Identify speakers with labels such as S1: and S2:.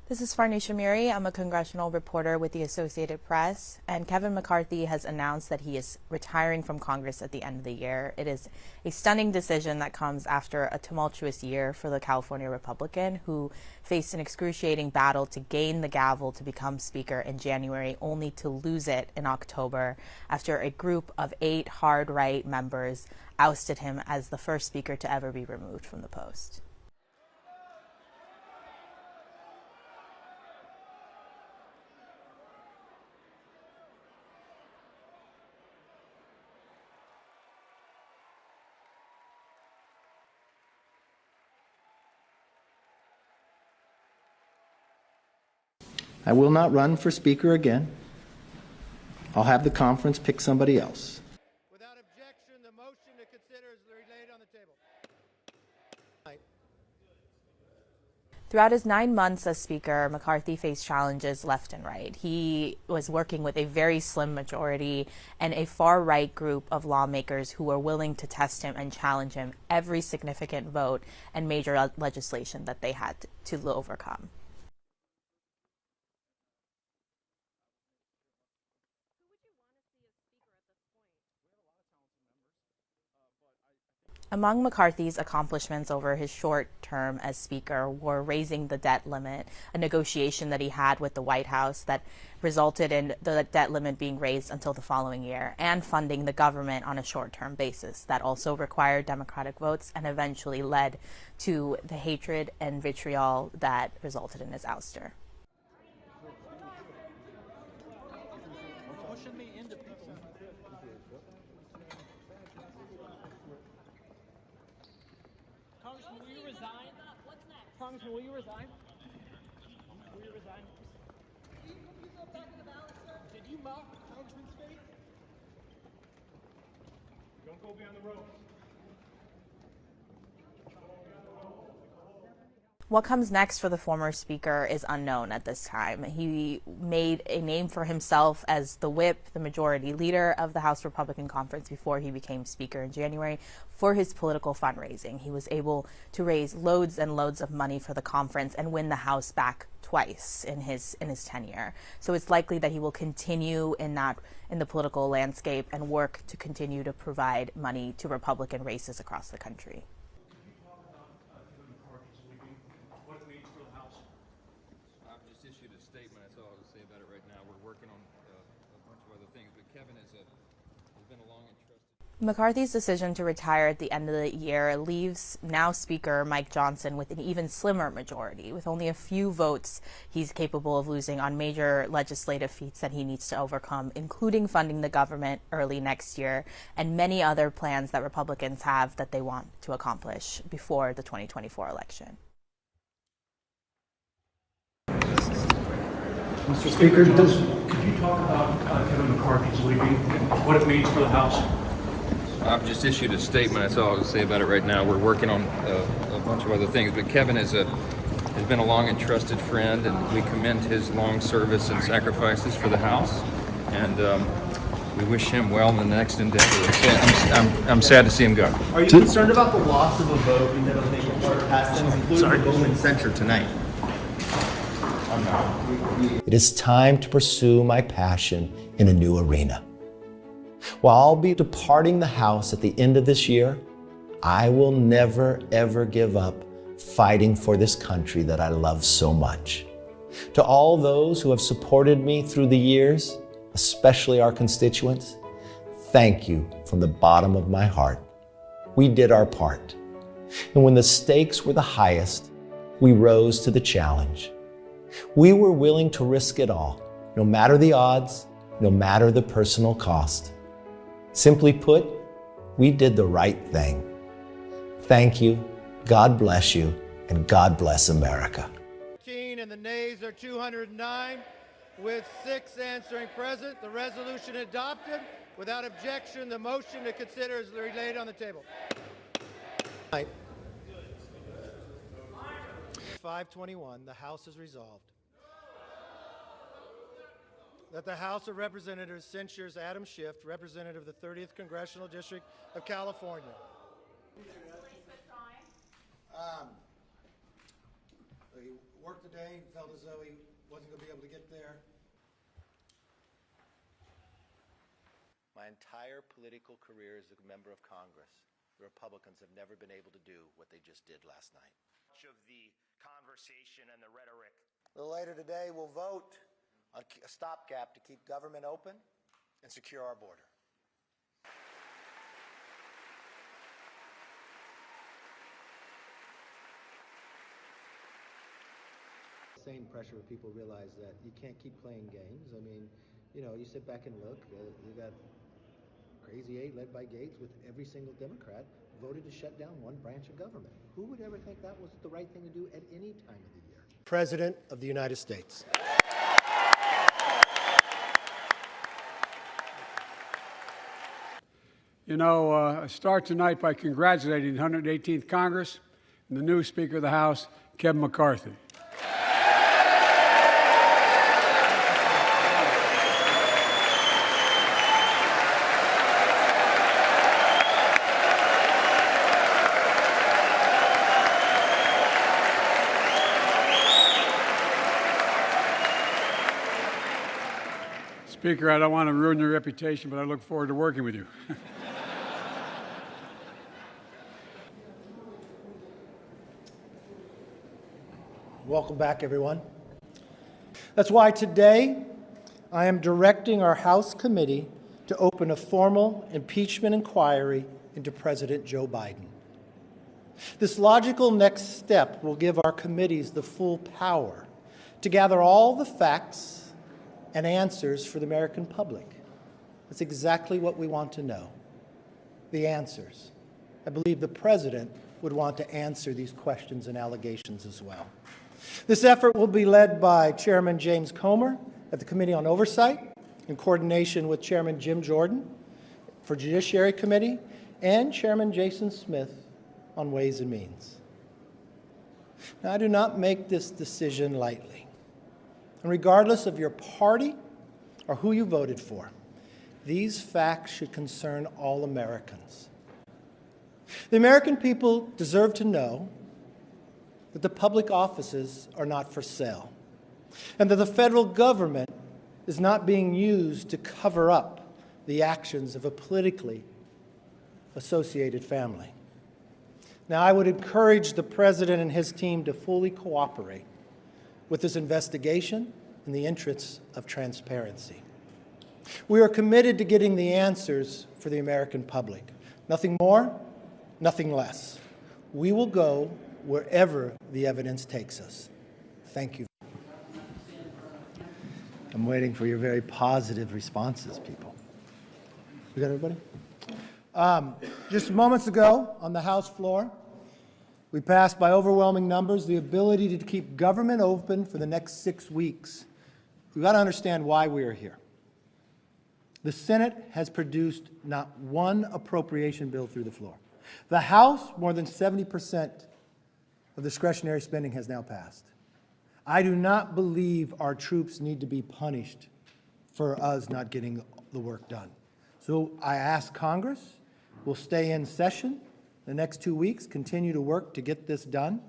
S1: This is Farney Shamiri. I'm a congressional reporter with the Associated Press, and Kevin McCarthy has announced that he is retiring from Congress at the end of the year. It is a stunning decision that comes after a tumultuous year for the California Republican, who faced an excruciating battle to gain the gavel to become Speaker in January, only to lose it in October after a group of 8 hard-right members ousted him as the first Speaker to ever be removed from the post.
S2: I will not run for Speaker again. I'll have the conference pick somebody else.
S3: Without objection, the motion to consider is laid on the table.
S1: Throughout his 9 months as Speaker, McCarthy faced challenges left and right. He was working with a very slim majority and a far-right group of lawmakers who were willing to test him and challenge him every significant vote and major legislation that they had to overcome. Among McCarthy's accomplishments over his short term as Speaker were raising the debt limit, a negotiation that he had with the White House that resulted in the debt limit being raised until the following year, and funding the government on a short-term basis. That also required Democratic votes and eventually led to the hatred and vitriol that resulted in his ouster.
S4: Congressman, will you resign? Congressman, will you resign? Will you resign? Did you mock Congressman's face?
S5: Don't go beyond the ropes.
S1: What comes next for the former Speaker is unknown at this time. He made a name for himself as the whip, the majority leader of the House Republican Conference before he became Speaker in January for his political fundraising. He was able to raise loads and loads of money for the conference and win the House back twice in his tenure. So it's likely that he will continue in the political landscape and work to continue to provide money to Republican races across the country.
S6: Issued a statement. That's all I would say about it right now. We're working on a bunch of other things, but Kevin has been a long and trusted.
S1: McCarthy's decision to retire at the end of the year leaves now Speaker Mike Johnson with an even slimmer majority. With only a few votes, he's capable of losing on major legislative feats that he needs to overcome, including funding the government early next year and many other plans that Republicans have that they want to accomplish before the 2024 election.
S5: Mr. Speaker, could you talk about Kevin McCarthy's leaving and what it means for the House?
S6: I've just issued a statement. That's all I would say about it right now. We're working on a bunch of other things, but Kevin has been a long and trusted friend, and we commend his long service and sacrifices for the House, and we wish him well in the next endeavor. I'm sad to see him go.
S7: Are you concerned about the loss of a vote in the National past tense, including the Bowman censure tonight?
S2: It is time to pursue my passion in a new arena. While I'll be departing the House at the end of this year, I will never, ever give up fighting for this country that I love so much. To all those who have supported me through the years, especially our constituents, thank you from the bottom of my heart. We did our part. And when the stakes were the highest, we rose to the challenge. We were willing to risk it all, no matter the odds, no matter the personal cost. Simply put, we did the right thing. Thank you, God bless you, and God bless America.
S3: And the nays are 209, with 6 answering present. The resolution adopted. Without objection, the motion to consider is laid on the table. 521, the House has resolved that the House of Representatives censures Adam Schiff, representative of the 30th Congressional District of California. work today, felt as though he wasn't going to be able to get there.
S2: My entire political career as a member of Congress, the Republicans have never been able to do what they just did last night.
S8: Much of the conversation and the rhetoric.
S2: A little later today, we'll vote on a stopgap to keep government open and secure our border.
S9: Same pressure where people realize that you can't keep playing games. I mean, you know, you sit back and look, you got Crazy Eight led by Gates with every single Democrat voted to shut down one branch of government. Who would ever think that was the right thing to do at any time of the year?
S3: President of the United States.
S10: You know, I start tonight by congratulating the 118th Congress and the new Speaker of the House, Kevin McCarthy. Speaker, I don't want to ruin your reputation, but I look forward to working with you.
S3: Welcome back, everyone. That's why today I am directing our House committee to open a formal impeachment inquiry into President Joe Biden. This logical next step will give our committees the full power to gather all the facts and answers for the American public. That's exactly what we want to know, the answers. I believe the President would want to answer these questions and allegations as well. This effort will be led by Chairman James Comer at the Committee on Oversight, in coordination with Chairman Jim Jordan for Judiciary Committee and Chairman Jason Smith on Ways and Means. Now, I do not make this decision lightly. And regardless of your party or who you voted for, these facts should concern all Americans. The American people deserve to know that the public offices are not for sale, and that the federal government is not being used to cover up the actions of a politically associated family. Now, I would encourage the President and his team to fully cooperate with this investigation in the interests of transparency. We are committed to getting the answers for the American public. Nothing more, nothing less. We will go wherever the evidence takes us. Thank you.
S9: I'm waiting for your very positive responses, people.
S3: We got everybody? Just moments ago on the House floor, we passed by overwhelming numbers the ability to keep government open for the next 6 weeks. We've got to understand why we are here. The Senate has produced not one appropriation bill through the floor. The House, more than 70% of discretionary spending has now passed. I do not believe our troops need to be punished for us not getting the work done. So I ask Congress, we'll stay in session the next 2 weeks, continue to work to get this done.